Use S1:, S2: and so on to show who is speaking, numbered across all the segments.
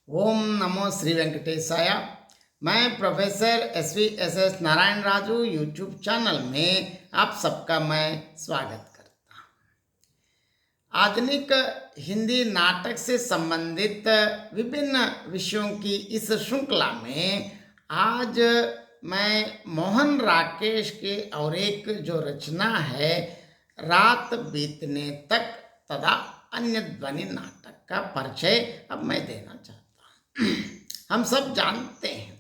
S1: ओम नमो श्री वेंकटेशाय। मैं professor S Narayan Raju YouTube channel में आप सबका मैं स्वागत करता हूँ। आधुनिक हिंदी नाटक से संबंधित विभिन्न विषयों की इस श्रृंखला में आज मैं मोहन राकेश के और एक जो रचना है रात बीतने तक तथा अन्य ध्वनि नाटक का परिचय अब मैं देना चाहता हूँ। हम सब जानते हैं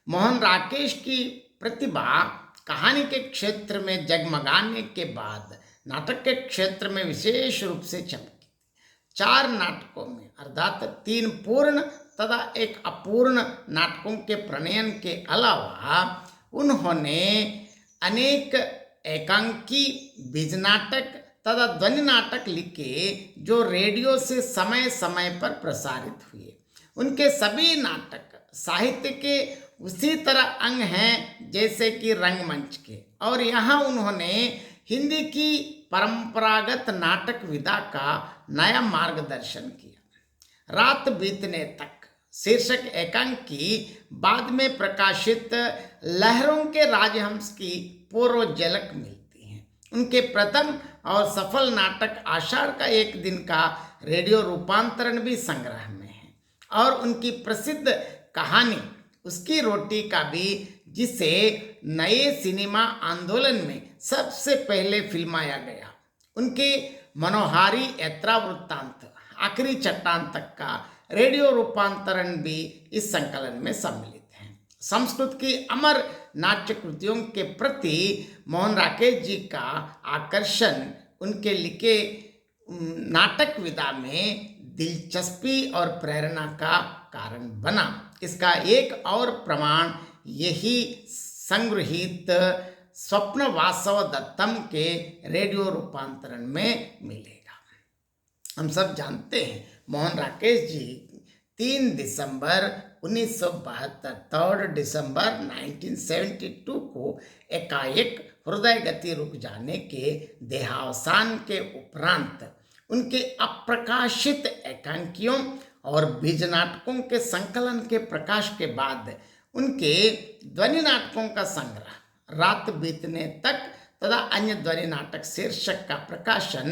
S1: मोहन राकेश की प्रतिभा कहानी के क्षेत्र में जगमगाने के बाद नाटक के क्षेत्र में विशेष रूप से चमकी। 4 नाटकों में अर्थात 3 पूर्ण तथा एक अपूर्ण नाटकों के प्रणयन के अलावा उन्होंने अनेक एकांकी बीज नाटक तथा ध्वनि नाटक लिखे जो रेडियो से समय समय पर प्रसारित हुए। उनके सभी नाटक साहित्य के उसी तरह अंग हैं जैसे कि रंगमंच के, और यहाँ उन्होंने हिंदी की परंपरागत नाटक विधा का नया मार्गदर्शन किया। रात बीतने तक शीर्षक एकांकी बाद में प्रकाशित लहरों के राजहंस की पूर्व झलक मिलती है। उनके प्रथम और सफल नाटक आषाढ़ का एक दिन का रेडियो रूपांतरण भी संग्रह में है, और उनकी प्रसिद्ध कहानी उसकी रोटी का भी, जिसे नए सिनेमा आंदोलन में सबसे पहले फिल्माया गया। उनके मनोहारी यात्रा वृत्तांत आखिरी चट्टान तक का रेडियो रूपांतरण भी इस संकलन में सम्मिलित है। संस्कृत की अमर नाट्य कृतियों के प्रति मोहन राकेश जी का आकर्षण उनके लिखे नाटक विधा में दिलचस्पी और प्रेरणा का कारण बना। इसका एक और प्रमाण यही संगृहीत स्वप्न वासव दत्तम के रेडियो रूपांतरण में मिलेगा। हम सब जानते हैं मोहन राकेश जी 3 दिसंबर 1972 3 दिसंबर 1972 को एकाएक हृदय गति रुक जाने के देहावसान के उपरांत उनके अप्रकाशित एकांकियों और बीज नाटकों के संकलन के प्रकाश के बाद उनके ध्वनि नाटकों का संग्रह रात बीतने तक तथा अन्य ध्वनि नाटक शीर्षक का प्रकाशन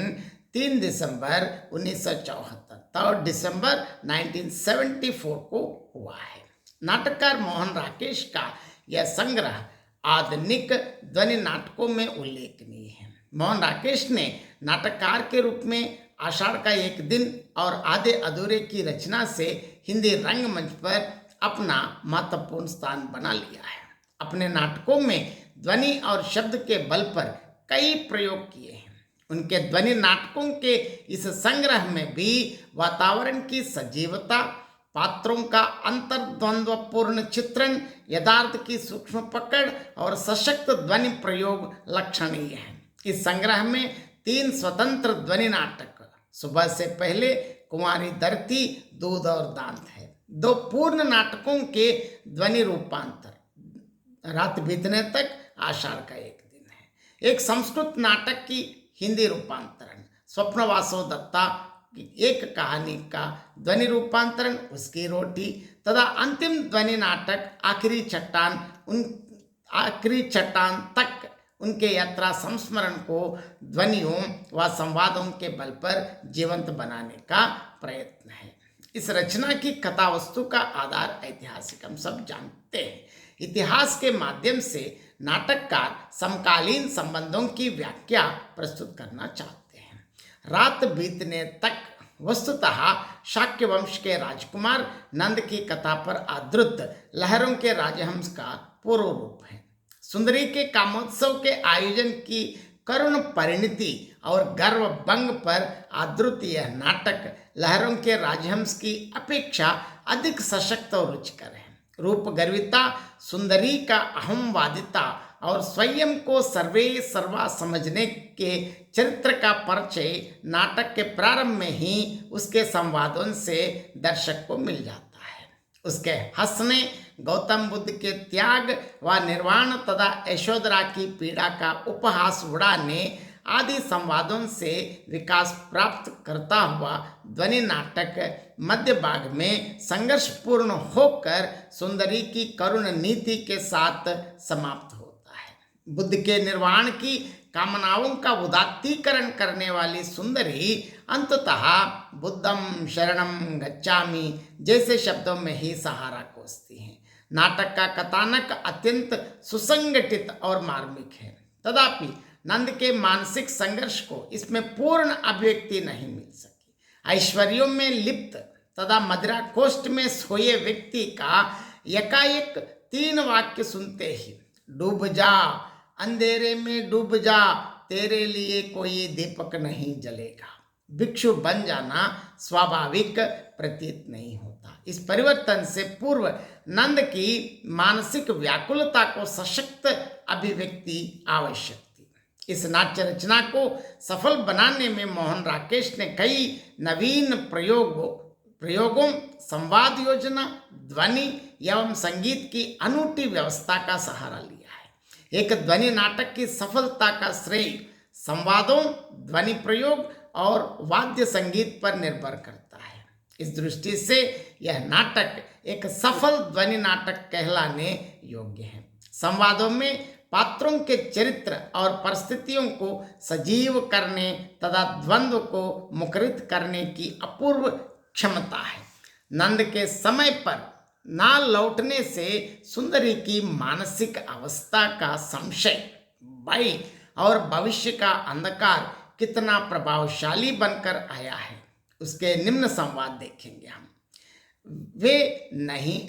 S1: 3 दिसंबर 1974 3 दिसंबर 1974 को हुआ है। नाटककार मोहन राकेश का यह संग्रह आधुनिक ध्वनि नाटकों में उल्लेखनीय है। मोहन राकेश ने नाटककार के रूप में आषाढ़ का एक दिन और आधे अधूरे की रचना से हिंदी रंगमंच पर अपना महत्वपूर्ण स्थान बना लिया है। अपने नाटकों में ध्वनि और शब्द के बल पर कई प्रयोग किए हैं। उनके ध्वनि नाटकों के इस संग्रह में भी वातावरण की सजीवता, पात्रों का अंतर्द्वंद्वपूर्ण चित्रण, यथार्थ की सूक्ष्म पकड़ और सशक्त ध्वनि प्रयोग लक्षणीय है। इस संग्रह में 3 स्वतंत्र ध्वनि नाटक सुबह से पहले, कुंवारी धरती, दूध और दांत है। 2 पूर्ण नाटकों के ध्वनि रूपांतर रात बीतने तक, आषाढ़ का एक दिन है। एक संस्कृत नाटक की हिंदी रूपांतरण, स्वप्न वासव दत्ता की एक कहानी का ध्वनि रूपांतरण, उसकी रोटी, तथा अंतिम ध्वनि नाटक आखिरी चट्टान तक उनके यात्रा संस्मरण को ध्वनियों व संवादों के बल पर जीवंत बनाने का प्रयत्न है। इस रचना की कथा वस्तु का आधार ऐतिहासिक, हम सब जानते हैं। इतिहास के माध्यम से नाटककार समकालीन संबंधों की व्याख्या प्रस्तुत करना चाहते हैं। रात बीतने तक वस्तुतः शाक्य वंश के राजकुमार नंद की कथा पर आधारित लहरों के राजहंस का पूर्व रूप है। सुंदरी के कामोत्सव के आयोजन की करुण परिणति और गर्व भंग पर आधारित यह नाटक लहरों के राजहंस की अपेक्षा अधिक सशक्त और रुचिकर है। रूप गर्विता, सुंदरी का अहमवादिता और स्वयं को सर्वे सर्वा समझने के चरित्र का परिचय नाटक के प्रारंभ में ही उसके संवादों से दर्शक को मिल जाता है। उसके हंसने, गौतम बुद्ध के त्याग व निर्वाण तथा यशोधरा की पीड़ा का उपहास उड़ाने, आदि संवादों से विकास प्राप्त करता हुआ ध्वनि नाटक मध्य भाग में संघर्षपूर्ण होकर सुंदरी की करुण नीति के साथ समाप्त होता है। बुद्ध के निर्वाण की कामनाओं का उदात्तीकरण करने वाली सुंदरी अंततः बुद्धम शरणम गच्छामि जैसे शब्दों में ही सहारा खोजती है। नाटक का कथानक अत्यंत सुसंगठित और मार्मिक है, तथापि नंद के मानसिक संघर्ष को इसमें पूर्ण अभिव्यक्ति नहीं मिल सकी। ऐश्वर्यों में लिप्त तथा मदिरा कोष्ठ में सोए व्यक्ति का एकाएक 3 वाक्य सुनते ही डूब जा अंधेरे में डूब जा, तेरे लिए कोई दीपक नहीं जलेगा, भिक्षु बन जाना स्वाभाविक प्रतीत नहीं होता। इस परिवर्तन से पूर्व नंद की मानसिक व्याकुलता को सशक्त अभिव्यक्ति आवश्यक थी। इस नाट्य रचना को सफल बनाने में मोहन राकेश ने कई नवीन प्रयोगों, संवाद योजना, ध्वनि एवं संगीत की अनूठी व्यवस्था का सहारा लिया है। एक ध्वनि नाटक की सफलता का श्रेय संवादों, ध्वनि प्रयोग और वाद्य संगीत पर निर्भर करता है। इस दृष्टि से यह नाटक एक सफल ध्वनि नाटक कहलाने योग्य है। संवादों में पात्रों के चरित्र और परिस्थितियों को सजीव करने तथा द्वंद्व को मुखरित करने की अपूर्व क्षमता है। नंद के समय पर ना लौटने से सुंदरी की मानसिक अवस्था का संशय, भय और भविष्य का अंधकार कितना प्रभावशाली बनकर आया है, उसके निम्न संवाद देखेंगे हम। वे नहीं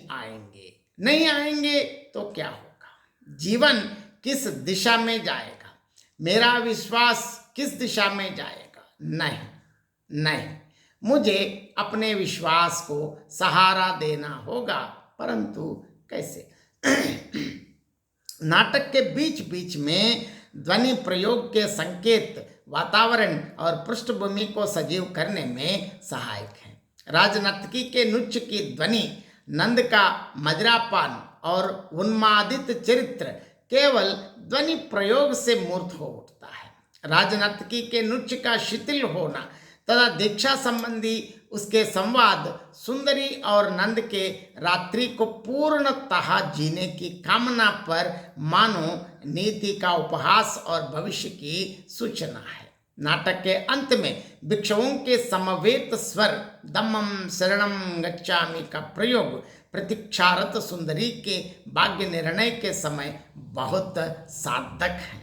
S1: आएंगे तो क्या होगा? जीवन किस दिशा में जाएगा? मेरा विश्वास किस दिशा में जाएगा? नहीं, मुझे अपने विश्वास को सहारा देना होगा, परंतु कैसे? नाटक के बीच बीच में ध्वनि प्रयोग के संकेत वातावरण और पृष्ठभूमि को सजीव करने में सहायक है। राजनर्तकी के नृत्य की ध्वनि, नंद का मदिरापान और उन्मादित चरित्र केवल ध्वनि प्रयोग से मूर्त हो उठता है। राजनर्तकी के नृत्य का शिथिल होना तथा दीक्षा संबंधी उसके संवाद सुंदरी और नंद के रात्रि को पूर्णतः जीने की कामना पर मानो नीति का उपहास और भविष्य की सूचना है। नाटक के अंत में भिक्षुओं के समवेत स्वर दम्मम शरणम गच्छामि का प्रयोग प्रतीक्षारत सुंदरी के भाग्य निर्णय के समय बहुत सार्थक है।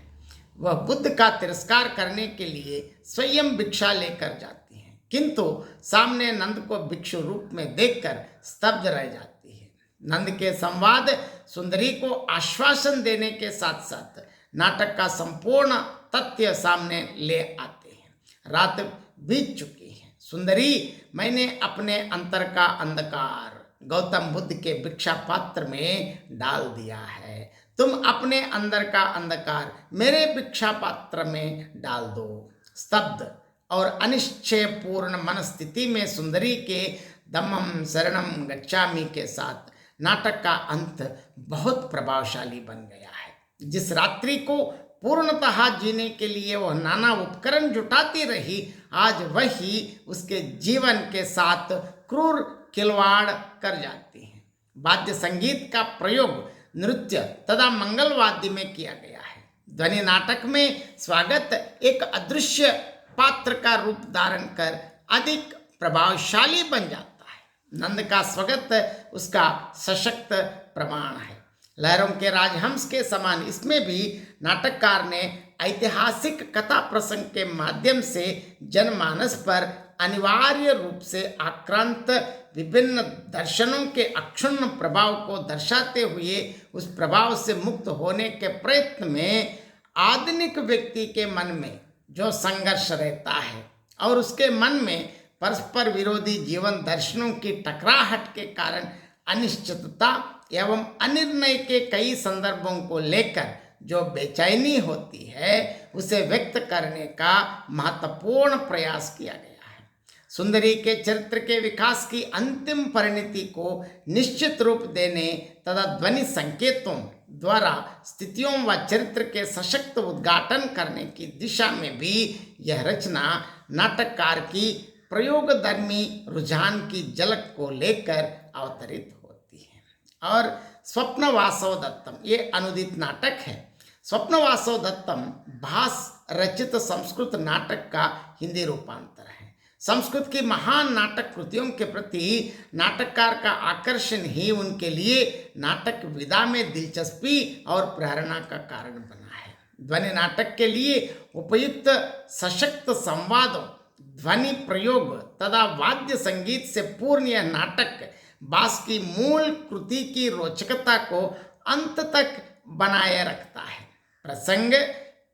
S1: वह बुद्ध का तिरस्कार करने के लिए स्वयं भिक्षा लेकर जाती है, किंतु सामने नंद को भिक्षु रूप में देखकर स्तब्ध रह जाती है। नंद के संवाद सुंदरी को आश्वासन देने के साथ साथ नाटक का संपूर्ण तथ्य सामने ले आते हैं। रात बीत चुकी है। सुंदरी, मैंने अपने अंतर का अंधकार गौतम बुद्ध के भिक्षा पात्र में डाल दिया है। तुम अपने अंदर का अंधकार मेरे भिक्षा पात्र में डाल दो। स्तब्ध और अनिश्चयपूर्ण मनस्थिति में सुंदरी के दम्मम शरणम गच्छामि के साथ नाटक का अंत बहुत प्रभावशाली बन गया है। जिस रात्रि को पूर्णतः जीने के लिए वह नाना उपकरण जुटाती रही, आज वही उसके जीवन के साथ क्रूर खिलवाड़ कर जाती है। वाद्य संगीत का प्रयोग नृत्य तथा मंगल वाद्य में किया गया है। ध्वनि नाटक में स्वागत एक अदृश्य पात्र का रूप धारण कर अधिक प्रभावशाली बन जाता है। नंद का स्वागत उसका सशक्त प्रमाण है। लहरों के राजहंस के समान इसमें भी नाटककार ने ऐतिहासिक कथा प्रसंग के माध्यम से जनमानस पर अनिवार्य रूप से आक्रांत विभिन्न दर्शनों के अक्षुण्ण प्रभाव को दर्शाते हुए उस प्रभाव से मुक्त होने के प्रयत्न में आधुनिक व्यक्ति के मन में जो संघर्ष रहता है और उसके मन में परस्पर विरोधी जीवन दर्शनों की टकराहट के कारण अनिश्चितता एवं अनिर्णय के कई संदर्भों को लेकर जो बेचैनी होती है, उसे व्यक्त करने का महत्वपूर्ण प्रयास किया गया है। सुंदरी के चरित्र के विकास की अंतिम परिणति को निश्चित रूप देने तथा ध्वनि संकेतों, द्वारा स्थितियों व चरित्र के सशक्त उद्घाटन करने की दिशा में भी यह रचना नाटककार की प्रयोगधर्मी रुझान की झलक को लेकर अवतरित होती है। और स्वप्न वासव दत्तम ये अनुदित नाटक है। स्वप्न वासव दत्तम भास रचित संस्कृत नाटक का हिंदी रूपांतर है। संस्कृत की महान नाटक कृतियों के प्रति नाटककार का आकर्षण ही उनके लिए नाटक विधा में दिलचस्पी और प्रेरणा का कारण बना है। ध्वनि नाटक के लिए उपयुक्त सशक्त संवादों, ध्वनि प्रयोग तथा वाद्य संगीत से पूर्ण यह नाटक भास की मूल कृति की रोचकता को अंत तक बनाए रखता है। प्रसंग,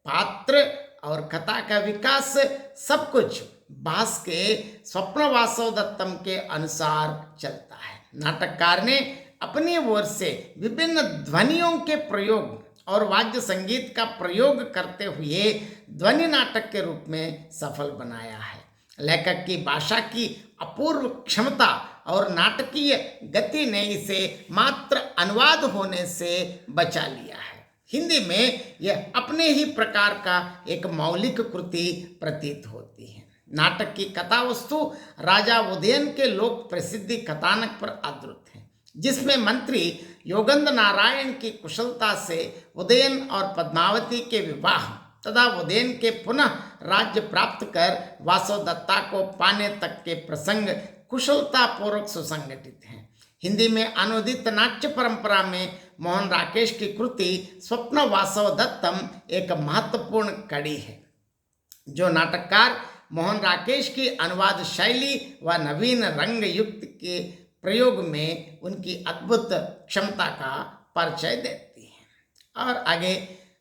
S1: पात्र और कथा का विकास सब कुछ भास के स्वप्न वासव दत्तम के अनुसार चलता है। नाटककार ने अपनी ओर से विभिन्न ध्वनियों के प्रयोग और वाद्य संगीत का प्रयोग करते हुए ध्वनि नाटक के रूप में सफल बनाया है। लेखक की भाषा की अपूर्व क्षमता और नाटकीय गति ने इसे मात्र अनुवाद होने से बचा लिया है। हिंदी में यह अपने ही प्रकार का एक मौलिक कृति प्रतीत होती है। नाटक की कथा वस्तु राजा उदयन के लोक प्रसिद्धि कथानक पर आधारित है, जिसमें मंत्री योगेंद्र नारायण की कुशलता से उदयन और पद्मावती के विवाह तथा उदयन के पुनः राज्य प्राप्त कर वासव दत्ता को पाने तक के प्रसंग कुशलता पूर्वक सुसंगठित हैं। हिंदी में अनुदित नाट्य परंपरा में मोहन राकेश की कृति स्वप्न वासव दत्तम एक महत्वपूर्ण कड़ी है। जो नाटककार मोहन राकेश की अनुवाद शैली व नवीन रंग युक्त के प्रयोग में उनकी अद्भुत क्षमता का परिचय देती है। और आगे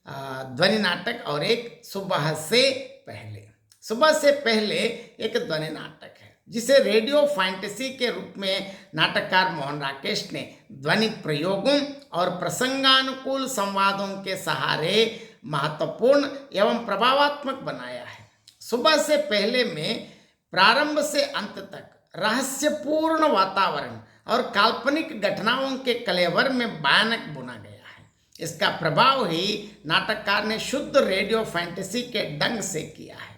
S1: ध्वनि नाटक और एक सुबह से पहले। सुबह से पहले एक ध्वनि नाटक है जिसे रेडियो फैंटेसी के रूप में नाटककार मोहन राकेश ने ध्वनि प्रयोगों और प्रसंगानुकूल संवादों के सहारे महत्वपूर्ण एवं प्रभावात्मक बनाया है। सुबह से पहले में प्रारंभ से अंत तक रहस्यपूर्ण वातावरण और काल्पनिक घटनाओं के कलेवर में भयानक बुना गया है। इसका प्रभाव ही नाटककार ने शुद्ध रेडियो फैंटेसी के ढंग से किया है।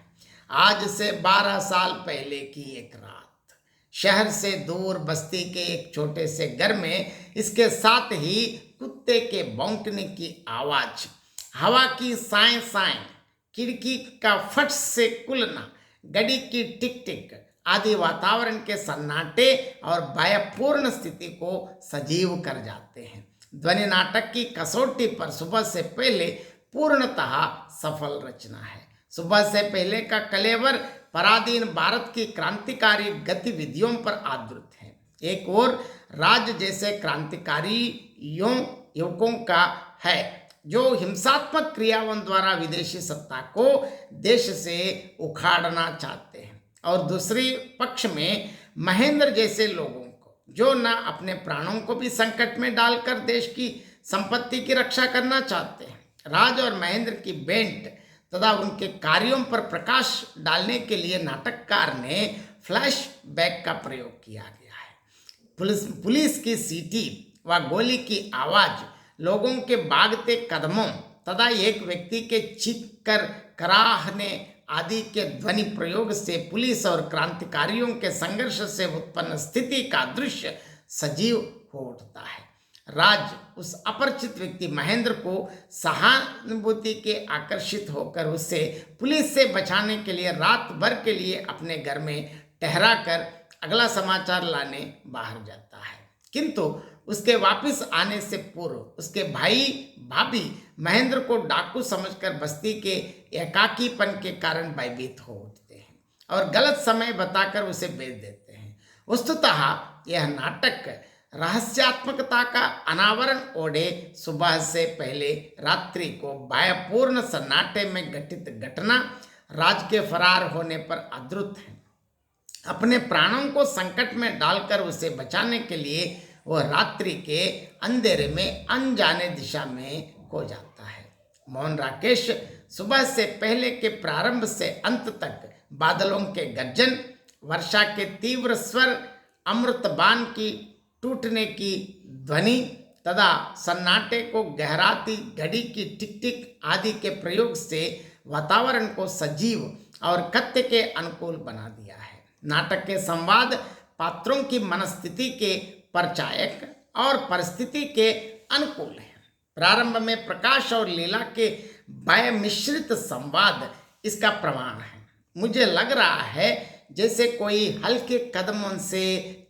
S1: आज से 12 साल पहले की एक रात, शहर से दूर बस्ती के एक छोटे से घर में इसके साथ ही कुत्ते के भौंकने की आवाज, हवा की साए साए, खिड़की का फट से खुलना, घड़ी की टिक टिक आदि वातावरण के सन्नाटे और भयपूर्ण स्थिति को सजीव कर जाते हैं। ध्वनि नाटक की कसौटी पर सुबह से पहले पूर्णतः सफल रचना है। सुबह से पहले का कलेवर पराधीन भारत की क्रांतिकारी गतिविधियों पर आधारित है। एक ओर राज जैसे क्रांतिकारी युवकों का है जो हिंसात्मक क्रियाओं द्वारा विदेशी सत्ता को देश से उखाड़ना चाहते हैं, और दूसरी पक्ष में महेंद्र जैसे लोगों को जो न अपने प्राणों को भी संकट में डालकर देश की संपत्ति की रक्षा करना चाहते हैं। राज और महेंद्र की बेंट तथा उनके कार्यों पर प्रकाश डालने के लिए नाटककार ने फ्लैशबैक का प्रयोग किया गया है। पुलिस की सीटी व गोली की आवाज, लोगों के भागते कदमों तथा एक व्यक्ति के चीख कर कराहने आदि के ध्वनि प्रयोग से पुलिस और क्रांतिकारियों के संघर्ष से उत्पन्न स्थिति का दृश्य सजीव हो उठता है। राज उस अपरिचित व्यक्ति महेंद्र को सहानुभूति के आकर्षित होकर उसे पुलिस से बचाने के लिए रात भर के लिए अपने घर में ठहरा कर अगला समाचार लाने बाहर जाता है, किंतु उसके वापस आने से पूर्व उसके भाई भाभी महेंद्र को डाकू समझकर बस्ती के एकाकीपन के कारण भयभीत हो उठते हैं और गलत समय बताकर उसे भेज देते हैं। वस्तुतः यह नाटक रहस्यात्मकता का अनावरण ओढ़े सुबह से पहले रात्रि को भयपूर्ण सन्नाटे में घटित घटना राज के फरार होने पर आधारित है। अपने प्राणों को संकट में डालकर उसे बचाने के लिए वह रात्रि के अंधेरे में अनजाने दिशा में खो जाता है। मोहन राकेश सुबह से पहले के प्रारंभ से अंत तक बादलों के गर्जन, वर्षा के तीव्र स्वर, अमृत बाण की टूटने की ध्वनि तथा सन्नाटे को गहराती घड़ी की टिक टिक आदि के प्रयोग से वातावरण को सजीव और कथ्य के अनुकूल बना दिया है। नाटक के संवाद पात्रों की मनस्थिति के परिचायक और परिस्थिति के अनुकूल है। प्रारंभ में प्रकाश और लीला के बाह्य मिश्रित संवाद इसका प्रमाण है। मुझे लग रहा है जैसे कोई हल्के कदमों से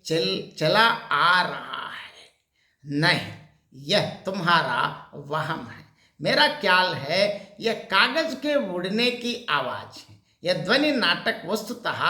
S1: चला आ रहा है। नहीं, यह तुम्हारा वहम है। मेरा ख्याल है यह कागज के उड़ने की आवाज है। यह ध्वनि नाटक वस्तुतः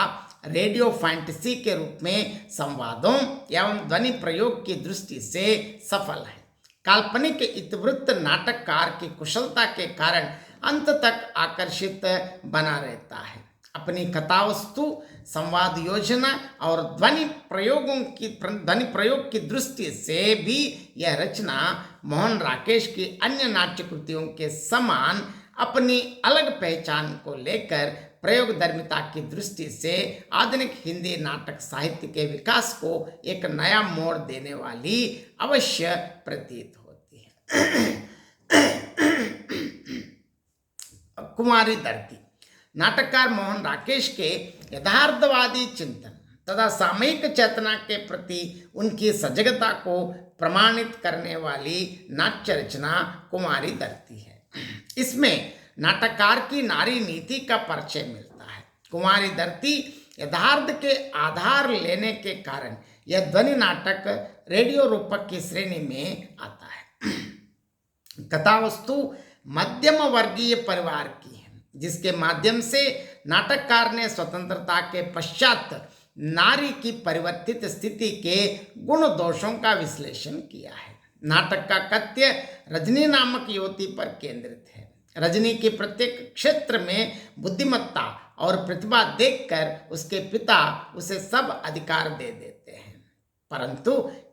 S1: रेडियो फैंटेसी के रूप में संवादों एवं ध्वनि प्रयोग की दृष्टि से सफल है। काल्पनिक इतिवृत्त नाटककार की कुशलता के कारण अंत तक आकर्षित बना रहता है। अपनी कथावस्तु, संवाद योजना और ध्वनि प्रयोग की दृष्टि से भी यह रचना मोहन राकेश की अन्य नाट्य कृतियों के समान अपनी अलग पहचान को लेकर प्रयोगधर्मिता की दृष्टि से आधुनिक हिंदी नाटक साहित्य के विकास को एक नया मोड़ देने वाली अवश्य प्रतीत होती है। कुमारी धरती। नाटककार मोहन राकेश के यथार्थवादी चिंतन तथा सामयिक चेतना के प्रति उनकी सजगता को प्रमाणित करने वाली नाट्य रचना कुमारी धरती है। इसमें नाटककार की नारी नीति का परिचय मिलता है। कुमारी धरती यथार्थ के आधार लेने के कारण यह ध्वनि नाटक रेडियो रूपक की श्रेणी में आता है। कथावस्तु मध्यम वर्गीय परिवार की है, जिसके माध्यम से नाटककार ने स्वतंत्रता के पश्चात नारी की परिवर्तित स्थिति के गुण दोषों का विश्लेषण किया है। नाटक का कथ्य रजनी नामक युवती पर केंद्रित है। रजनी के प्रत्येक क्षेत्र में बुद्धिमत्ता और प्रतिभा देखकर उसके पिता उसे सब अधिकार दे देते हैं, परंतु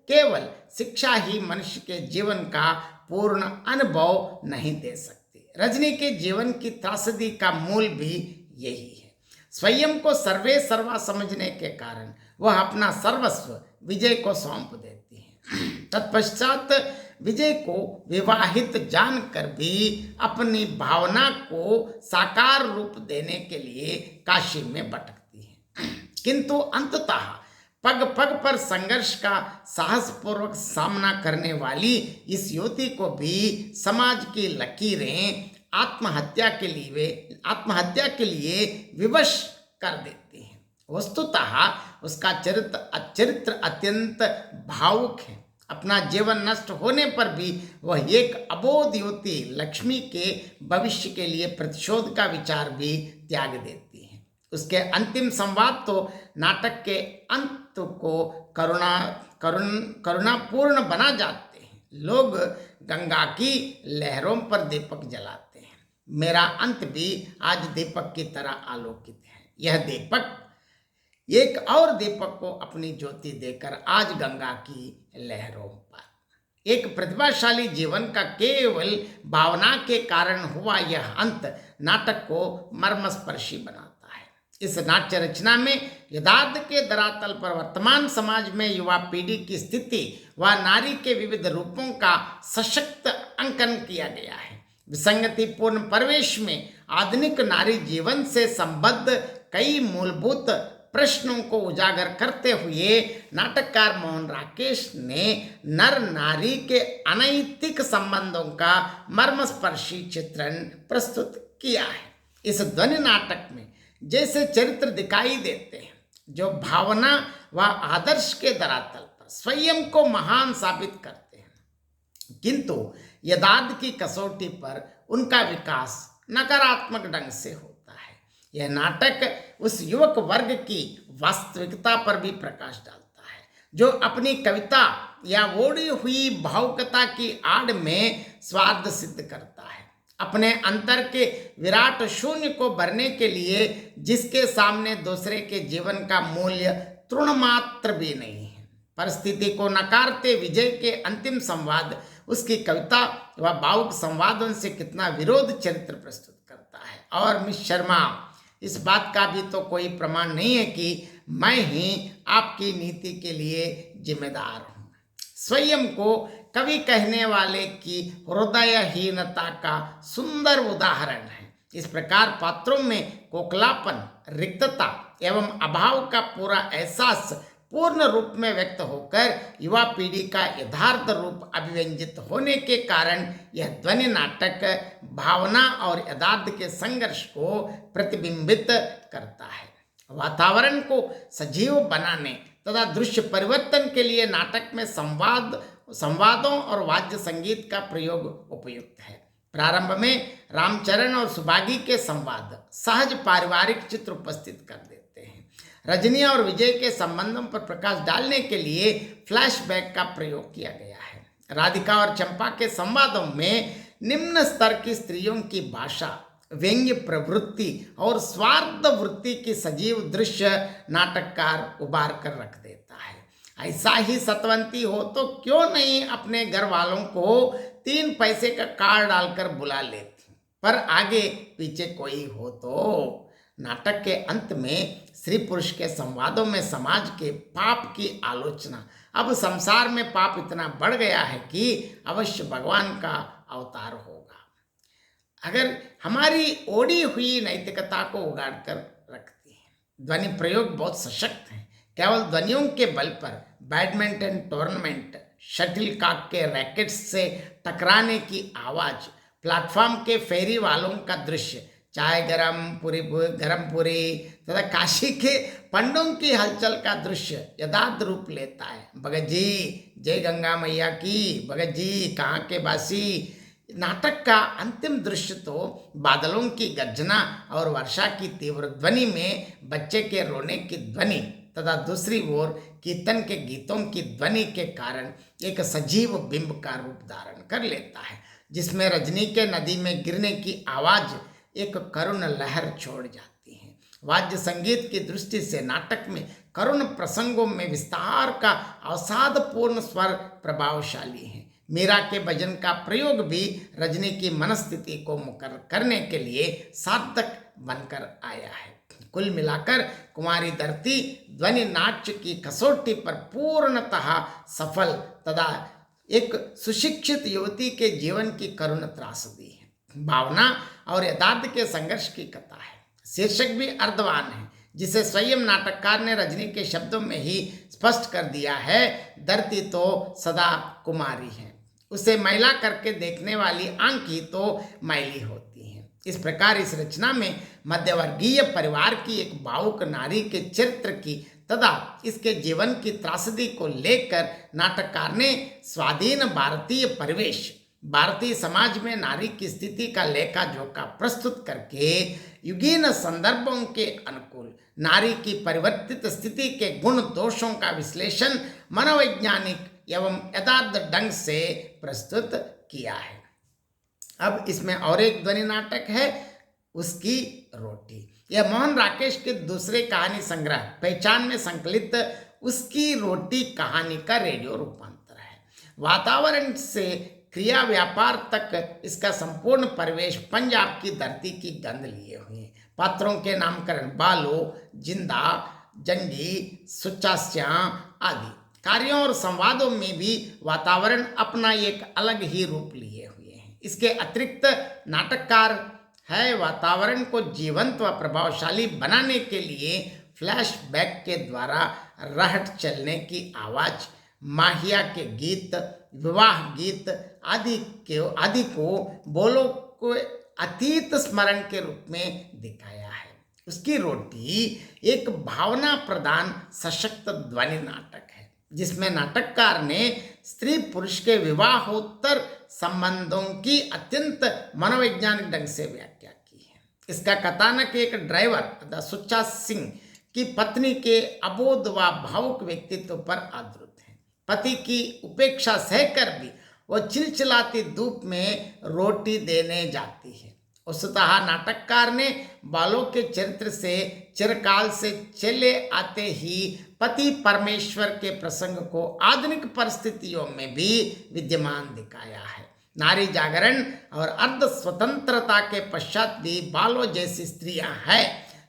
S1: केवल शिक्षा ही मनुष्य के जीवन का पूर्ण अनुभव नहीं दे सकती। रजनी के जीवन की त्रासदी का मूल भी यही है। स्वयं को सर्वे सर्वा समझने के कारण वह अपना सर्वस्व विजय को सौंप देती है। तत्पश्चात विजय को विवाहित जानकर भी अपनी भावना को साकार रूप देने के लिए काशी में भटकती है, किंतु अंततः पग पग पर संघर्ष का साहसपूर्वक सामना करने वाली इस युवती को भी समाज की लकीरें आत्महत्या के लिए विवश कर देती हैं। वस्तुतः उसका चरित्र अत्यंत भावुक है। अपना जीवन नष्ट होने पर भी वह एक अबोध युवती लक्ष्मी के भविष्य के लिए प्रतिशोध का विचार भी त्याग देती है। उसके अंतिम संवाद तो नाटक के अंत को करुणापूर्ण बना जाते हैं। लोग गंगा की लहरों पर दीपक जलाते हैं। मेरा अंत भी आज दीपक की तरह आलोकित है। यह दीपक एक और दीपक को अपनी ज्योति देकर आज गंगा की लहरों पर एक प्रतिभाशाली जीवन का केवल भावना के कारण हुआ यह अंत नाटक को मर्मस्पर्शी बनाता है। इस नाट्य रचना में यथार्थ के धरातल पर वर्तमान समाज में युवा पीढ़ी की स्थिति व नारी के विविध रूपों का सशक्त अंकन किया गया है। विसंगतिपूर्ण परिवेश में आधुनिक नारी जीवन से संबद्ध कई मूलभूत प्रश्नों को उजागर करते हुए नाटककार मोहन राकेश ने नर नारी के अनैतिक संबंधों का मर्मस्पर्शी चित्रण प्रस्तुत किया है। इस ध्वनि नाटक में जैसे चरित्र दिखाई देते हैं जो भावना व आदर्श के धरातल पर स्वयं को महान साबित करते हैं, किंतु यथार्थ की कसौटी पर उनका विकास नकारात्मक ढंग से होता है। यह नाटक उस युवक वर्ग की वास्तविकता पर भी प्रकाश डालता है जो अपनी कविता या ओढ़ी हुई भावुकता की आड़ में स्वार्थ सिद्ध करता है, अपने अंतर के विराट शून्य को भरने के लिए जिसके सामने दूसरे के जीवन का मूल्य तृणमात्र भी नहीं है। परिस्थिति को नकारते विजय के अंतिम संवाद उसकी कविता व भावुक संवादों से कितना विरोध चरित्र प्रस्तुत करता है। और मिस शर्मा, इस बात का भी तो कोई प्रमाण नहीं है कि मैं ही आपकी नीति के लिए जिम्मेदार हूँ। स्वयं को कवि कहने वाले की हृदयहीनता का सुंदर उदाहरण है। इस प्रकार पात्रों में खोखलापन, रिक्तता एवं अभाव का पूरा एहसास पूर्ण रूप में व्यक्त होकर युवा पीढ़ी का यथार्थ रूप अभिव्यंजित होने के कारण यह ध्वनि नाटक भावना और यथार्थ के संघर्ष को प्रतिबिंबित करता है। वातावरण को सजीव बनाने तथा दृश्य परिवर्तन के लिए नाटक में संवादों और वाद्य संगीत का प्रयोग उपयुक्त है। प्रारंभ में रामचरण और सुभागी के संवाद सहज पारिवारिक चित्र उपस्थित कर देते हैं। रजनी और विजय के संबंधों पर प्रकाश डालने के लिए फ्लैशबैक का प्रयोग किया गया है। राधिका और चंपा के संवादों में निम्न स्तर की स्त्रियों की भाषा, व्यंग्य प्रवृत्ति और स्वार्थ वृत्ति की सजीव दृश्य नाटककार उबार कर रख देता है। ऐसा ही सतवंती हो तो क्यों नहीं अपने घर वालों को 3 पैसे का कार्ड डालकर बुला लेती, पर आगे पीछे कोई हो तो। नाटक के अंत में स्त्री पुरुष के संवादों में समाज के पाप की आलोचना। अब संसार में पाप इतना बढ़ गया है कि अवश्य भगवान का अवतार होगा। अगर हमारी ओढ़ी हुई नैतिकता को उगाड़ कर रखती है। ध्वनि प्रयोग बहुत सशक्त है। केवल ध्वनियों के बल पर बैडमिंटन टूर्नामेंट, शटलकॉक के रैकेट्स से टकराने की आवाज, प्लेटफॉर्म के फेरी वालों का दृश्य, चाय गरम पूरी तथा काशी के पंडों की हलचल का दृश्य यथार्थ रूप लेता है। भगत जी जय गंगा मैया की, भगत जी कहाँ के बासी। नाटक का अंतिम दृश्य तो बादलों की गर्जना और वर्षा की तीव्र ध्वनि में बच्चे के रोने की ध्वनि तथा दूसरी ओर कीर्तन के गीतों की ध्वनि के कारण एक सजीव बिंब का रूप धारण कर लेता है, जिसमें रजनी के नदी में गिरने की आवाज एक करुण लहर छोड़ जाती है। वाद्य संगीत की दृष्टि से नाटक में करुण प्रसंगों में विस्तार का अवसादपूर्ण स्वर प्रभावशाली है। मीरा के भजन का प्रयोग भी रजनी की मनस्थिति को मुकर करने के लिए सार्थक बनकर आया है। कुल मिलाकर कुमारी धरती ध्वनि नाट्य की कसौटी पर पूर्णतः सफल तथा एक सुशिक्षित युवती के जीवन की करुण त्रासदी है। भावना और यथार्थ के संघर्ष की कथा है। शीर्षक भी अर्धवान है, जिसे स्वयं नाटककार ने रजनी के शब्दों में ही स्पष्ट कर दिया है। धरती तो सदा कुमारी है, उसे मैला करके देखने वाली आंख ही तो मैली होती है। इस प्रकार इस रचना में मध्यवर्गीय परिवार की एक भावुक नारी के चरित्र की तथा इसके जीवन की त्रासदी को लेकर नाटककार ने स्वाधीन भारतीय परिवेश, भारतीय समाज में नारी की स्थिति का लेखा जोखा प्रस्तुत करके युगीन संदर्भों के अनुकूल नारी की परिवर्तित स्थिति के गुण दोषों का विश्लेषण मनोवैज्ञानिक एवं यथार्थ ढंग से प्रस्तुत किया है। अब इसमें और एक ध्वनि नाटक है, उसकी रोटी। यह मोहन राकेश के दूसरे कहानी संग्रह पहचान में संकलित उसकी रोटी कहानी का रेडियो रूपांतर है। वातावरण से क्रिया व्यापार तक इसका संपूर्ण परिवेश पंजाब की धरती की गंध लिए हुए हैं। पात्रों के नामकरण बालो, जिंदा, जंगी, सुचास्या आदि कार्यों और संवादों में भी वातावरण अपना एक अलग ही रूप लिए हुए हैं। इसके अतिरिक्त नाटककार है वातावरण को जीवंत व प्रभावशाली बनाने के लिए फ्लैशबैक के द्वारा रहट चलने की आवाज, माहिया के गीत, विवाह गीत आदि को बोलो को अतीत स्मरण के रूप में दिखाया है। उसकी रोटी एक भावना प्रधान सशक्त ध्वनि नाटक है, जिसमें नाटककार ने स्त्री पुरुष के विवाहोत्तर संबंधों की अत्यंत मनोवैज्ञानिक ढंग से व्याख्या की है। इसका कथानक एक ड्राइवर सुच्चा सिंह की पत्नी के अबोध व भावुक व्यक्तित्व पर आधारित है। पति की उपेक्षा सहकर भी वो चिलचिलाती धूप में रोटी देने जाती है। वस्तुतः नाटककार ने बालों के चरित्र से चिरकाल से चले आते ही पति परमेश्वर के प्रसंग को आधुनिक परिस्थितियों में भी विद्यमान दिखाया है। नारी जागरण और अर्ध स्वतंत्रता के पश्चात भी बालों जैसी स्त्रियां हैं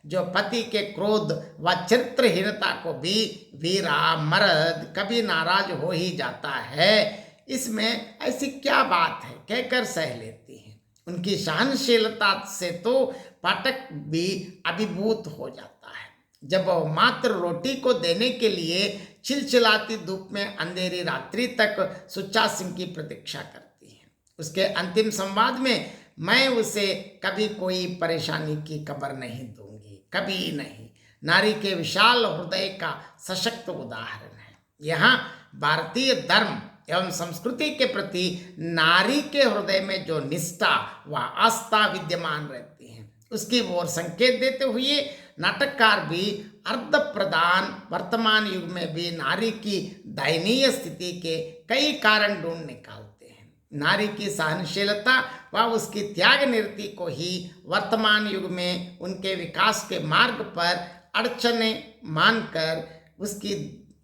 S1: जो पति के क्रोध व चरित्रहीनता को भी वीरा मर्द कभी नाराज हो ही जाता है, इसमें ऐसी क्या बात है कहकर सह लेती हैं। उनकी सहनशीलता से तो पाठक भी अभिभूत हो जाता है। जब वह मात्र रोटी को देने के लिए चिलचिलाती धूप में अंधेरी रात्रि तक सुच्चा सिंह की प्रतीक्षा करती है, उसके अंतिम संवाद में मैं उसे कभी कोई परेशानी की खबर नहीं दूंगी, कभी नहीं, नारी के विशाल हृदय का सशक्त उदाहरण है। यहाँ भारतीय धर्म एवं संस्कृति के प्रति नारी के हृदय में जो निष्ठा व आस्था विद्यमान रहती है, उसकी ओर संकेत देते हुए नाटककार भी अर्ध प्रधान वर्तमान युग में भी नारी की दयनीय स्थिति के कई कारण ढूंढ निकालते हैं। नारी की सहनशीलता व उसकी त्याग निरति को ही वर्तमान युग में उनके विकास के मार्ग पर अड़चने मानकर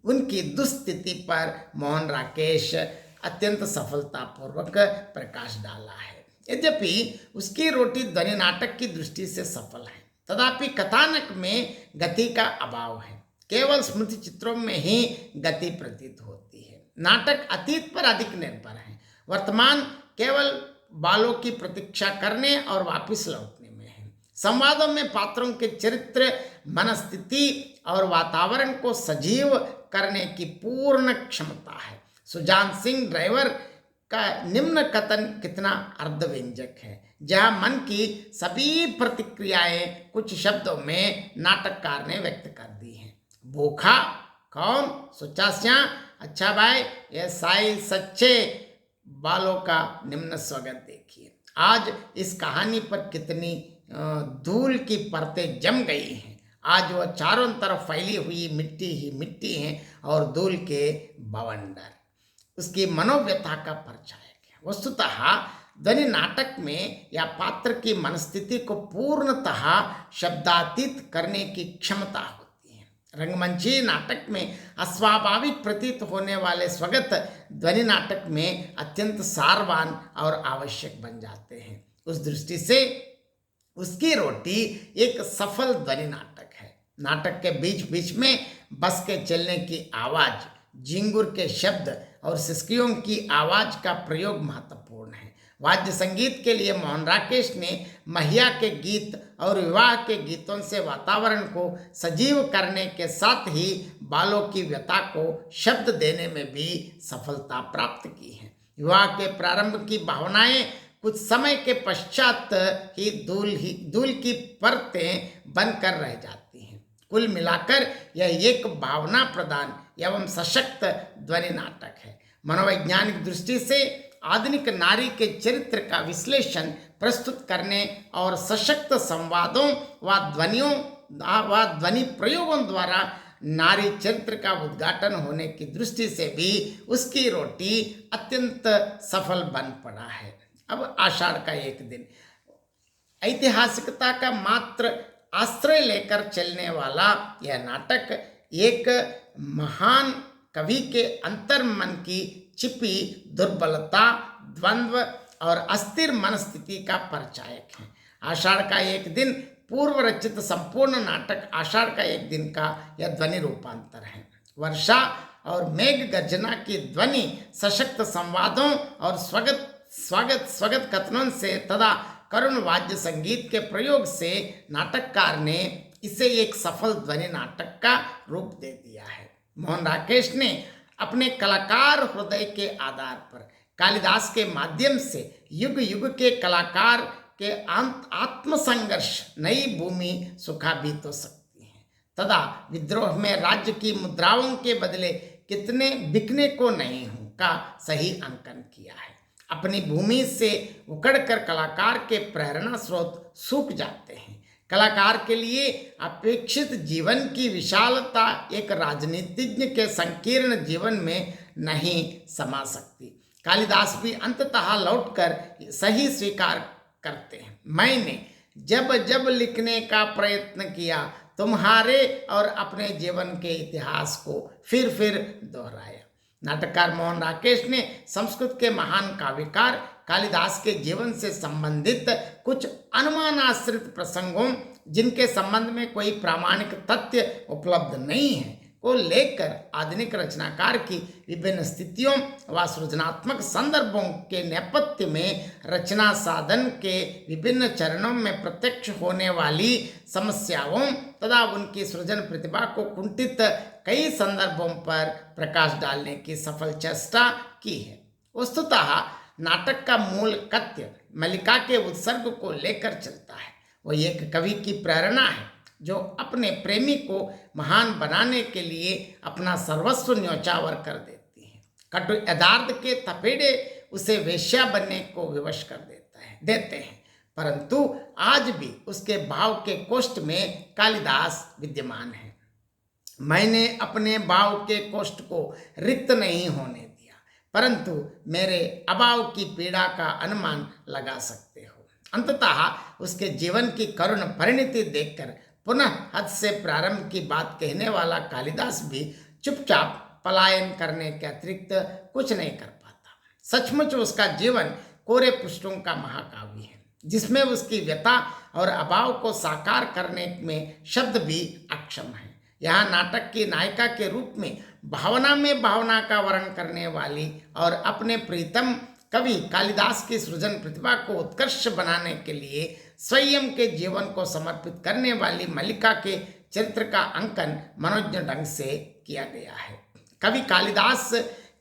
S1: उनकी दुस्थिति पर मोहन राकेश अत्यंत सफलतापूर्वक प्रकाश डाला है। यद्यपि उसकी रोटी ध्वनि नाटक की दृष्टि से सफल है, तथापि कथानक में गति का अभाव है। केवल स्मृति चित्रों में ही गति प्रतीत होती है। नाटक अतीत पर अधिक निर्भर है, वर्तमान केवल बालों की प्रतीक्षा करने और वापस लौटने में है। संवादों में पात्रों के चरित्र, मनस्थिति और वातावरण को सजीव करने की पूर्ण क्षमता है। सुजान सिंह ड्राइवर का निम्न कथन कितना अर्धव्यंजक है, जहां मन की सभी प्रतिक्रियाएं कुछ शब्दों में नाटककार ने व्यक्त कर दी हैं। भूखा कौन, सुच्चा स्या, अच्छा भाई, ये साई सच्चे बालों का निम्न स्वागत देखिए। आज इस कहानी पर कितनी धूल की परतें जम गई हैं। आज वह चारों तरफ फैली हुई मिट्टी ही मिट्टी है और धूल के बवंडर उसकी मनोव्यथा का परिचायक है। वस्तुतः ध्वनि नाटक में या पात्र की मनस्थिति को पूर्णतः शब्दातीत करने की क्षमता होती है। रंगमंची नाटक में अस्वाभाविक प्रतीत होने वाले स्वगत ध्वनि नाटक में अत्यंत सारवान और आवश्यक बन जाते हैं। उस दृष्टि से उसकी रोटी एक सफल ध्वनि नाटक है। नाटक के बीच बीच में बस के चलने की आवाज, झिंगुर के शब्द और सिसकियों की आवाज का प्रयोग महत्वपूर्ण है। वाद्य संगीत के लिए मोहन राकेश ने महिया के गीत और विवाह के गीतों से वातावरण को सजीव करने के साथ ही बालों की व्यथा को शब्द देने में भी सफलता प्राप्त की है। विवाह के प्रारंभ की भावनाएं कुछ समय के पश्चात ही धूल की परतें बनकर रह जाती हैं। कुल मिलाकर यह एक भावना प्रधान एवं सशक्त ध्वनि नाटक है। मनोवैज्ञानिक दृष्टि से आधुनिक नारी के चरित्र का विश्लेषण प्रस्तुत करने और सशक्त संवादों व ध्वनि प्रयोगों द्वारा नारी चरित्र का उद्घाटन होने की दृष्टि से भी उसकी रोटी अत्यंत सफल बन पड़ा है। अब आषाढ़ का एक दिन ऐतिहासिकता का मात्र आश्रय लेकर चलने वाला यह नाटक एक महान कवि के अंतर्मन की छिपी दुर्बलता, द्वंद्व और अस्थिर मनस्थिति का परिचायक है। आषाढ़ का एक दिन पूर्व रचित संपूर्ण नाटक आषाढ़ का एक दिन का यह ध्वनि रूपांतर है। वर्षा और मेघ गर्जना की ध्वनि सशक्त संवादों और स्वागत कथनों से तथा करुण वाद्य संगीत के प्रयोग से नाटककार ने इसे एक सफल ध्वनि नाटक का रूप दे दिया है। मोहन राकेश ने अपने कलाकार हृदय के आधार पर कालिदास के माध्यम से युग युग के कलाकार के आत्मसंघर्ष नई भूमि सुखा भी तो सकती है तथा विद्रोह में राज्य की मुद्राओं के बदले कितने बिकने को नहीं हूं का सही अंकन किया है। अपनी भूमि से उखड़कर कलाकार के प्रेरणा स्रोत सूख जाते हैं। कलाकार के लिए अपेक्षित जीवन की विशालता एक राजनीतिज्ञ के संकीर्ण जीवन में नहीं समा सकती। कालिदास भी अंततः लौटकर सही स्वीकार करते हैं, मैंने जब जब लिखने का प्रयत्न किया तुम्हारे और अपने जीवन के इतिहास को फिर दोहराया। नाटककार मोहन राकेश ने संस्कृत के महान काव्यकार कालिदास के जीवन से संबंधित कुछ अनुमानाश्रित प्रसंगों, जिनके संबंध में कोई प्रामाणिक तथ्य उपलब्ध नहीं है, को लेकर आधुनिक रचनाकार की विभिन्न स्थितियों व सृजनात्मक संदर्भों के नेपथ्य में रचना साधन के विभिन्न चरणों में प्रत्यक्ष होने वाली समस्याओं तथा उनकी सृजन प्रतिभा को कुंठित कई संदर्भों पर प्रकाश डालने की सफल चेष्टा की है। वस्तुतः नाटक का मूल कथ्य मल्लिका के उत्सर्ग को लेकर चलता है। वह एक कवि की प्रेरणा है जो अपने प्रेमी को महान बनाने के लिए अपना सर्वस्व न्यौछावर कर देती है। कटु यथार्थ के थपेड़े उसे वेश्या बनने को विवश कर देते हैं, परंतु आज भी उसके भाव के कोष्ठ में कालिदास विद्यमान है। मैंने अपने भाव के कोष्ठ को रिक्त नहीं होने दिया, परंतु मेरे अभाव की पीड़ा का अनुमान लगा सकते हो। अंततः उसके जीवन की करुण परिणति देखकर पुनः हद से प्रारंभ की बात कहने वाला कालिदास भी चुपचाप पलायन करने के अतिरिक्त कुछ नहीं कर पाता। सचमुच उसका जीवन कोरे पृष्ठों का महाकाव्य है, जिसमें उसकी व्यथा और अभाव को साकार करने में शब्द भी अक्षम है। यहाँ नाटक की नायिका के रूप में भावना का वर्णन करने वाली और अपने प्रीतम कवि कालिदास की सृजन प्रतिभा को उत्कृष्ट बनाने के लिए स्वयं के जीवन को समर्पित करने वाली मल्लिका के चरित्र का अंकन मनोज्ञ ढंग से किया गया है। कवि कालिदास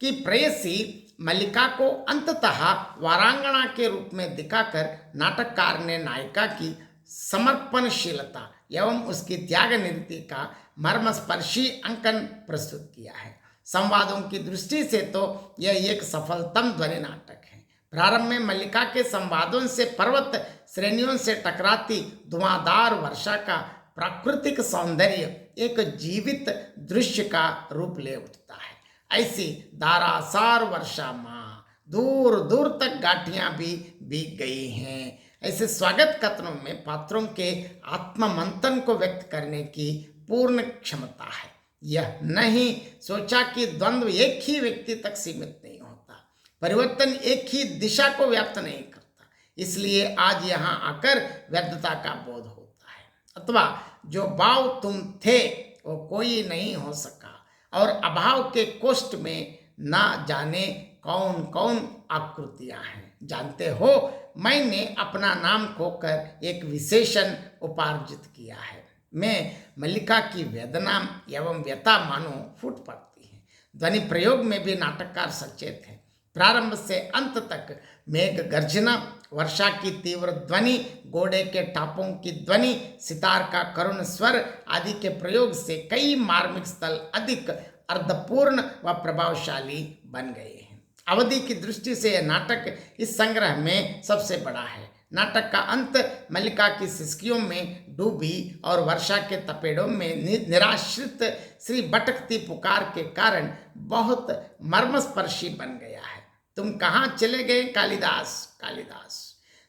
S1: की प्रेयसी मल्लिका को अंततः वारांगना के रूप में दिखाकर नाटककार ने नायिका की समर्पणशीलता एवं उसकी त्याग निरति का मर्मस्पर्शी अंकन प्रस्तुत किया है। संवादों की दृष्टि से तो यह एक सफलतम ध्वनि नाटक है। प्रारंभ में मल्लिका के संवादों से पर्वत श्रेणियों से टकराती धुआंधार वर्षा का प्राकृतिक सौंदर्य एक जीवित दृश्य का रूप ले उठता है। ऐसी धारासार वर्षा माँ दूर दूर तक गाठियां भी भीग गई हैं। ऐसे स्वागत कथनों में पात्रों के आत्ममंथन को व्यक्त करने की पूर्ण क्षमता है। यह नहीं सोचा कि द्वंद्व एक ही व्यक्ति तक सीमित नहीं होता, परिवर्तन एक ही दिशा को व्याप्त नहीं करता। इसलिए आज यहाँ आकर व्यर्थता का बोध होता है, अथवा जो भाव तुम थे वो कोई नहीं हो सका, और अभाव के कोष्ठ में ना जाने कौन कौन आकृतियां हैं। जानते हो, मैंने अपना नाम खोकर एक विशेषण उपार्जित किया है। मैं मल्लिका की वेदना एवं व्यथा मानो फूट पड़ती है। ध्वनि प्रयोग में भी नाटककार सचेत है। प्रारंभ से अंत तक मेघ गर्जना, वर्षा की तीव्र ध्वनि, घोड़े के टापों की ध्वनि, सितार का करुण स्वर आदि के प्रयोग से कई मार्मिक स्थल अधिक अर्धपूर्ण व प्रभावशाली बन गए हैं। अवधि की दृष्टि से यह नाटक इस संग्रह में सबसे बड़ा है। नाटक का अंत मल्लिका की सिसकियों में डूबी और वर्षा के तपेड़ों में निराश्रित श्री भटकती पुकार के कारण बहुत मर्मस्पर्शी बन गया है। तुम कहाँ चले गए कालिदास, कालिदास।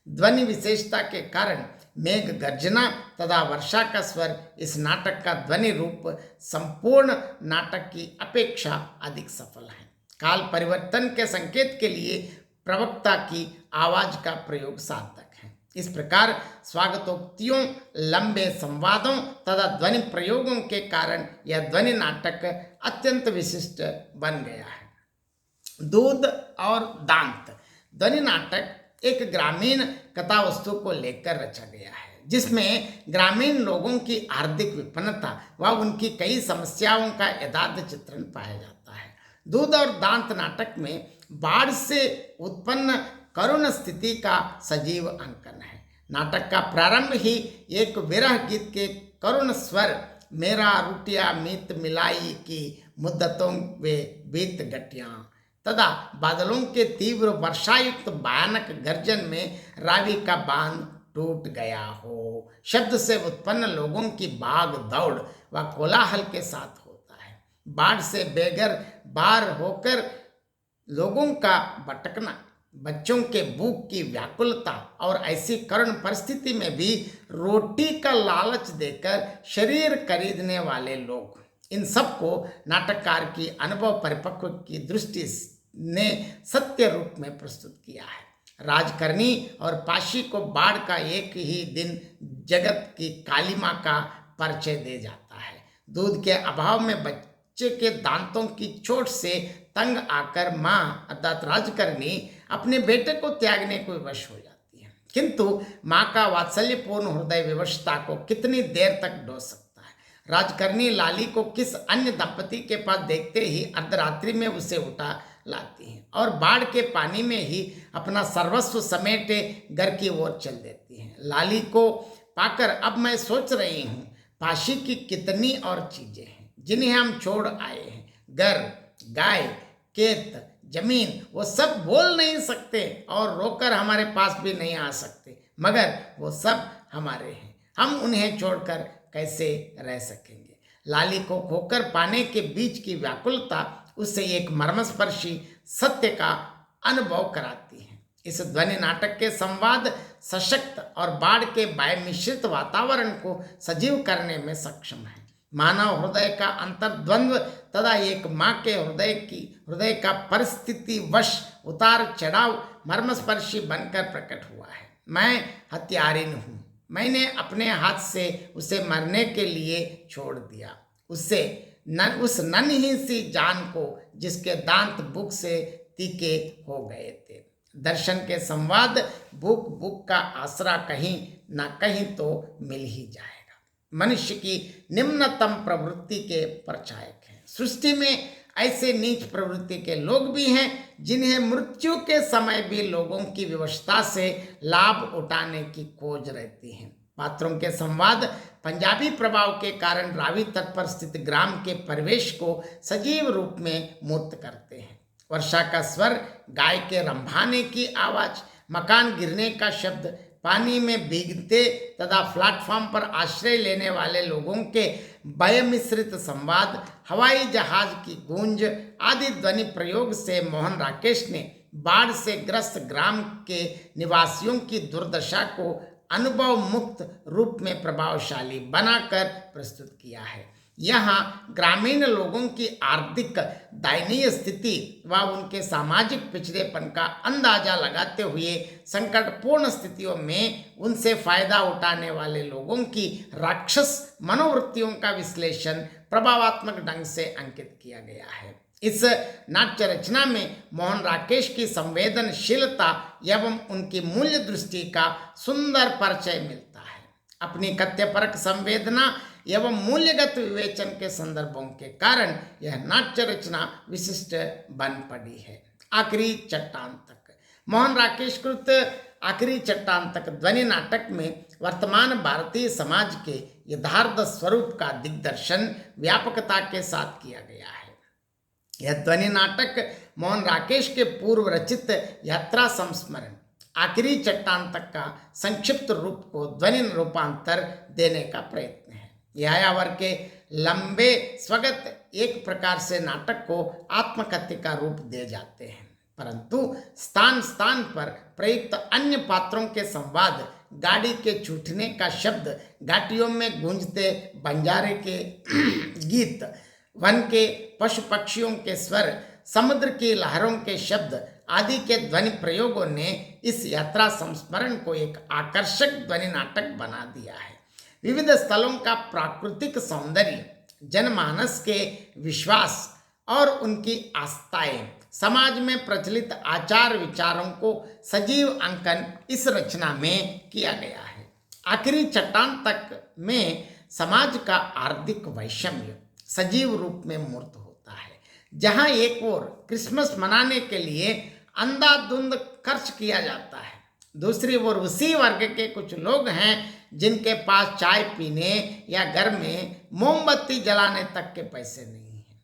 S1: ध्वनि विशेषता के कारण मेघ गर्जना तथा वर्षा का स्वर इस नाटक का ध्वनि रूप संपूर्ण नाटक की अपेक्षा अधिक सफल है। काल परिवर्तन के संकेत के लिए प्रवक्ता की आवाज का प्रयोग सार्थक है। इस प्रकार स्वागतोक्तियों, लंबे संवादों तथा ध्वनि प्रयोगों के कारण यह ध्वनि नाटक अत्यंत विशिष्ट बन गया है। दूध और दांत ध्वनि नाटक एक ग्रामीण कथा वस्तु को लेकर रचा गया है, जिसमें ग्रामीण लोगों की आर्थिक विपन्नता व उनकी कई समस्याओं का यथार्थ चित्रण पाया जाता है। दूध और दांत नाटक में बाढ़ से उत्पन्न करुण स्थिति का सजीव अंकन है। नाटक का प्रारंभ ही एक विरह गीत के करुण स्वर, मेरा रुटिया मीत मिलाई की मुद्दतों वे बीत गटियां, तथा बादलों के तीव्र वर्षायुक्त भयानक गर्जन में रावी का बांध टूट गया हो, शब्द से उत्पन्न लोगों की भाग दौड़ व कोलाहल के साथ होता है। बाढ़ से बेघर बार होकर लोगों का भटकना, बच्चों के भूख की व्याकुलता और ऐसी करुण परिस्थिति में भी रोटी का लालच देकर शरीर खरीदने वाले लोग, इन सबको नाटककार की अनुभव परिपक्व की दृष्टि ने सत्य रूप में प्रस्तुत किया है। राजकरनी और पाशी को बाढ़ का एक ही दिन जगत की काली माँ का परिचय दे जाता है। दूध के अभाव में बच्चे के दांतों की चोट से तंग आकर माँ अर्थात राजकरनी अपने बेटे को त्यागने को विवश हो जाती है, किंतु माँ का वात्सल्यपूर्ण हृदय विवशता को कितनी देर तक ढो सकता है। राजकरनी लाली को किस अन्य दंपति के पास देखते ही अर्धरात्रि में उसे उठा लाती है और बाढ़ के पानी में ही अपना सर्वस्व समेटे घर की ओर चल देती है। लाली को पाकर अब मैं सोच रही हूँ पाशी की कितनी और चीजें हैं जिन्हें हम छोड़ आए हैं। घर, गाय, खेत, जमीन, वो सब बोल नहीं सकते और रोकर हमारे पास भी नहीं आ सकते, मगर वो सब हमारे हैं। हम उन्हें छोड़कर कैसे रह सकेंगे। लाली को खोकर पाने के बीच की व्याकुलता उससे एक मर्मस्पर्शी सत्य का अनुभव कराती है। इस ध्वनि नाटक के संवाद सशक्त और बाढ़ के वायु मिश्रित वातावरण को सजीव करने में सक्षम है। मानव हृदय का अंतर्द्वंद्व तथा एक माँ के हृदय का परिस्थिति वश उतार चढ़ाव मर्मस्पर्शी बनकर प्रकट हुआ है। मैं हत्यारिन हूँ, मैंने अपने हाथ से उसे मरने के लिए छोड़ दिया, उस नन्ही सी जान को जिसके दांत भूख से तीखे हो गए थे। दर्शन के संवाद भूख का आसरा कहीं न कहीं तो मिल ही जाएगा। मनुष्य की निम्नतम प्रवृत्ति के प्रचायक हैं। सृष्टि में ऐसे नीच प्रवृत्ति के लोग भी हैं जिन्हें मृत्यु के समय भी लोगों की विवशता से लाभ उठाने की खोज रहती है। पात्रों के संवाद पंजाबी प्रभाव के कारण रावी तट पर स्थित ग्राम के परिवेश को सजीव रूप में मूर्त करते हैं। वर्षा का स्वर, गाय के रंभाने की आवाज, मकान गिरने का शब्द, पानी में भीगते तथा प्लेटफॉर्म पर आश्रय लेने वाले लोगों के भय मिश्रित संवाद, हवाई जहाज की गूंज आदि ध्वनि प्रयोग से मोहन राकेश ने बाढ़ से ग्रस्त ग्राम के निवासियों की दुर्दशा को अनुभव मुक्त रूप में प्रभावशाली बनाकर प्रस्तुत किया है। यहाँ ग्रामीण लोगों की आर्थिक दयनीय स्थिति व उनके सामाजिक पिछड़ेपन का अंदाजा लगाते हुए संकटपूर्ण स्थितियों में उनसे फायदा उठाने वाले लोगों की राक्षस मनोवृत्तियों का विश्लेषण प्रभावात्मक ढंग से अंकित किया गया है। इस नाट्य रचना में मोहन राकेश की संवेदनशीलता एवं उनकी मूल्य दृष्टि का सुंदर परिचय मिलता है। अपनी कथ्यपरक संवेदना एवं मूल्यगत विवेचन के संदर्भों के कारण यह नाट्य रचना विशिष्ट बन पड़ी है। आखिरी चट्टान तक मोहन राकेश कृत आखिरी चट्टान तक ध्वनि नाटक में वर्तमान भारतीय समाज के यथार्थ स्वरूप का दिग्दर्शन व्यापकता के साथ किया गया है। यह ध्वनि नाटक मोहन राकेश के पूर्व रचित यात्रा संस्मरण आखिरी चट्टान तक का संक्षिप्त रूप को ध्वनि रूपांतर देने का प्रयत्न है। यायावर के लंबे स्वगत एक प्रकार से नाटक को आत्मकथ्य का रूप दे जाते हैं, परंतु स्थान स्थान पर प्रयुक्त अन्य पात्रों के संवाद, गाड़ी के छूटने का शब्द, घाटियों में गूंजते बंजारे के गीत, वन के पशु पक्षियों के स्वर, समुद्र की लहरों के शब्द आदि के ध्वनि प्रयोगों ने इस यात्रा संस्मरण को एक आकर्षक ध्वनि नाटक बना दिया है। विविध स्थलों का प्राकृतिक सौंदर्य, जनमानस के विश्वास और उनकी आस्थाएं, समाज में प्रचलित आचार विचारों को सजीव अंकन इस रचना में किया गया है। आखिरी चट्टान तक में समाज का आर्थिक वैषम्य सजीव रूप में मूर्त होता है। जहां एक ओर क्रिसमस मनाने के लिए अंधाधुंध खर्च किया जाता है, दूसरी ओर उसी वर्ग के कुछ लोग हैं जिनके पास चाय पीने या घर में मोमबत्ती जलाने तक के पैसे नहीं हैं।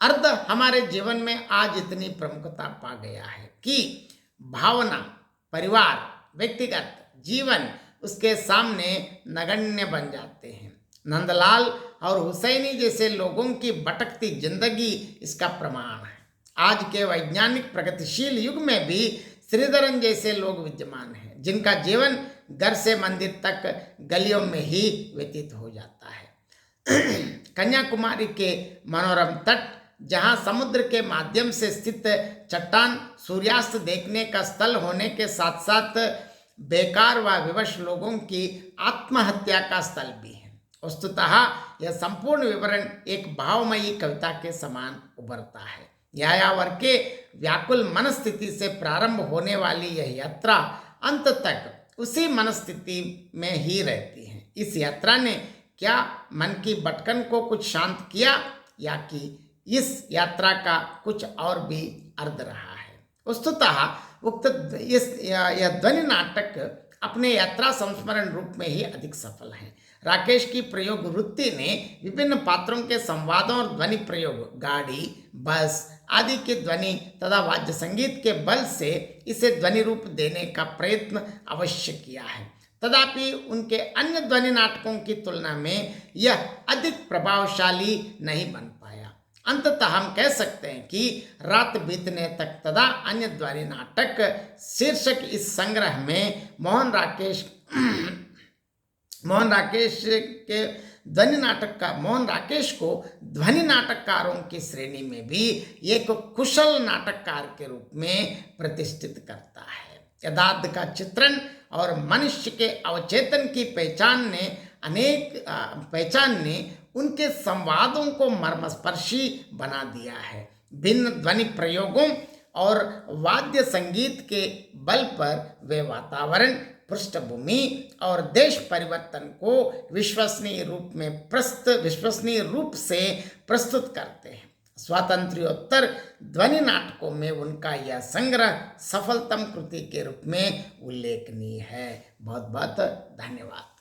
S1: अर्थ हमारे जीवन में आज इतनी प्रमुखता पा गया है कि भावना, परिवार, व्यक्तिगत जीवन उसके सामने नगण्य बन जाते हैं। नंदलाल और हुसैनी जैसे लोगों की भटकती जिंदगी इसका प्रमाण है। आज के वैज्ञानिक प्रगतिशील युग में भी श्रीधरन जैसे लोग विद्यमान हैं जिनका जीवन घर से मंदिर तक गलियों में ही व्यतीत हो जाता है। कन्याकुमारी के मनोरम तट, जहां समुद्र के माध्यम से स्थित चट्टान सूर्यास्त देखने का स्थल होने के साथ साथ बेकार व विवश लोगों की आत्महत्या का स्थल भी है। वस्तुतः यह संपूर्ण विवरण एक भावमयी कविता के समान उभरता है। यायावर के व्याकुल मनस्थिति से प्रारंभ होने वाली यह यात्रा अंत तक उसी मनस्थिति में ही रहती है। इस यात्रा ने क्या मन की भटकन को कुछ शांत किया, या कि इस यात्रा का कुछ और भी अर्थ रहा है। वस्तुतः उक्त यह ध्वनि नाटक अपने यात्रा संस्मरण रूप में ही अधिक सफल है। राकेश की प्रयोग वृत्ति ने विभिन्न पात्रों के संवादों और ध्वनि प्रयोग, गाड़ी, बस आदि के ध्वनि तथा वाद्य संगीत के बल से इसे ध्वनि रूप देने का प्रयत्न अवश्य किया है। तथापि उनके अन्य ध्वनि नाटकों की तुलना में यह अधिक प्रभावशाली नहीं बन पाया। अंततः हम कह सकते हैं कि रात बीतने तक तथा अन्य ध्वनि नाटक शीर्षक इस संग्रह में मोहन राकेश को ध्वनि नाटककारों की श्रेणी में भी एक कुशल नाटककार के रूप में प्रतिष्ठित करता है। यथार्थ का चित्रण और मनुष्य के अवचेतन की पहचान ने उनके संवादों को मर्मस्पर्शी बना दिया है। भिन्न ध्वनि प्रयोगों और वाद्य संगीत के बल पर वे वातावरण, पृष्ठभूमि और देश परिवर्तन को विश्वसनीय रूप से प्रस्तुत करते हैं। स्वातंत्र्योत्तर ध्वनि नाटकों में उनका यह संग्रह सफलतम कृति के रूप में उल्लेखनीय है। बहुत बहुत धन्यवाद।